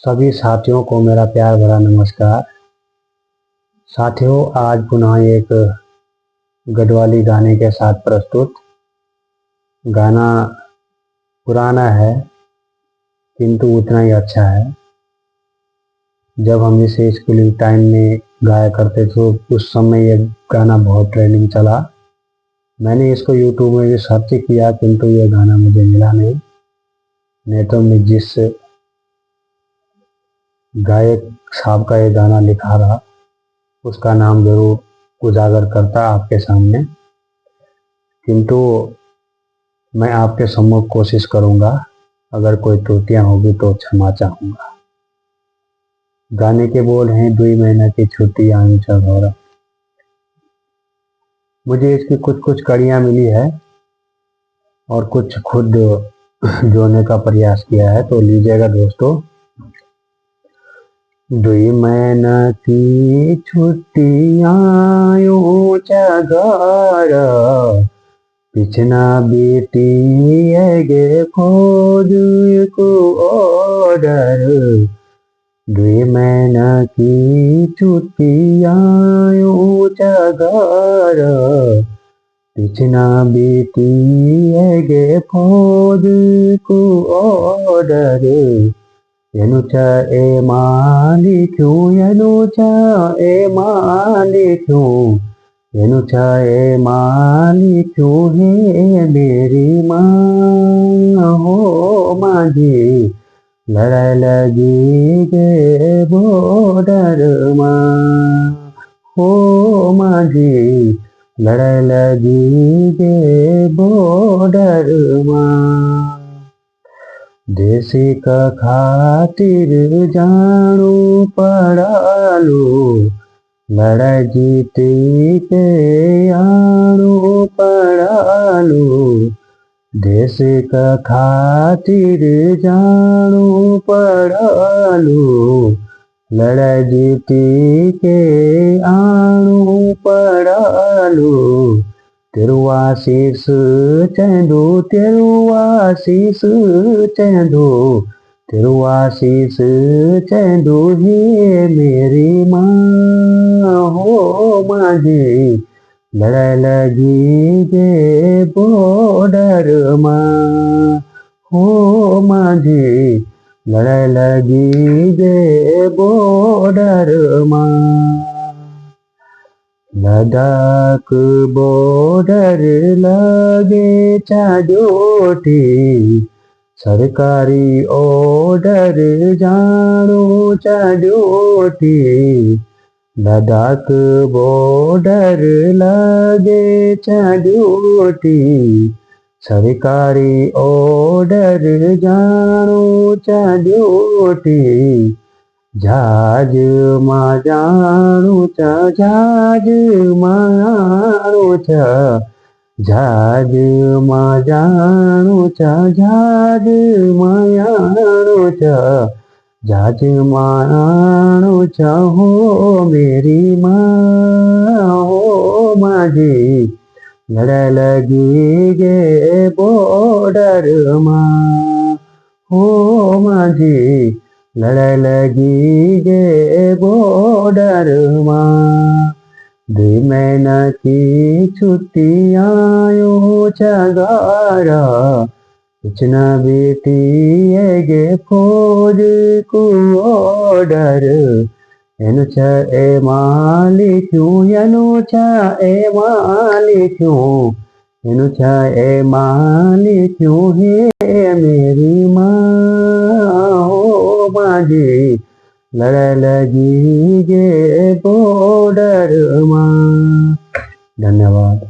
सभी साथियों को मेरा प्यार भरा नमस्कार। साथियों, आज पुनः एक गढ़वाली गाने के साथ प्रस्तुत। गाना पुराना है किंतु उतना ही अच्छा है। जब हम इसे स्कूलिंग टाइम में गाया करते थे उस समय ये गाना बहुत ट्रेंडिंग चला। मैंने इसको यूट्यूब में भी सर्च किया किंतु ये गाना मुझे मिला नहीं तो मैं जिस गायक साहब का ये गाना लिखा रहा उसका नाम जरूर उजागर करता आपके सामने, किंतु मैं आपके सम्मुख कोशिश करूंगा। अगर कोई त्रुटियां होगी तो क्षमा चाहूंगा। गाने के बोल हैं, 2 महीना की छुट्टी आऊं चौरा। मुझे इसकी कुछ कड़ियां मिली है और कुछ खुद जोड़ने का प्रयास किया है, तो लीजिएगा दोस्तों। 2 महीना की छुट्टी आऊं घर, पिछना बेटी गे फौज को ऑर्डर। 2 महीना की छुट्टी आऊं घर, पिछना बेटी गे फौज को ऑर्डर। एनुचा ए मालिक्यों, एनुचा ए मालिक्यों, एनुचा ए मालिक्यों है मेरी माँ हो माझी। लड़ाई लगी गे बॉर्डर माँ हो माझी, लड़ाई लगी गे बॉर्डर माँ। देसी का खातिर जानू पड़ालो, लड़ाई जीती के आणू पड़ालो। देश का खातिर जानू पड़ालो, लड़ाई जीती के आणू पड़ालो। तेरुआ शीस चंदू, तेरुआ शीस चंदू, तेरुआ शीस चंदू है मेरी माँ हो माझी। लड़ाई लगी गे बॉर्डर माँ हो माझी, लड़ाई लगी गे बॉर्डर माँ। लद्दाख बॉर्डर लगे चाजोटी, सरकारी ऑर्डर जानो चाजोटी। लद्दाख बॉर्डर लगे चाजोटी, सरकारी ऑर्डर जानो चाजोटी। जहाज मां जाणू चा, जहाज माणू चा, जहाज मां जाणू चा, जहाज माणू चा, जहाज माणू चा हो मेरी माँ हो माझी। लड़ाई लगी गे बॉर्डर माँ हो माझी, लड़ाई लगी गे बॉर्डर माँ। 2 महीना की छुट्टी आऊं घर, पिछना बेटी गे फौज को ऑर्डर। एनुचा ए मालिक्यों, एनुचा ए मालिक्यों, एनुचा ए मालिक्यों है मेरी माँ हो माझी। लड़ाई लगी गे बॉर्डर माँ। धन्यवाद।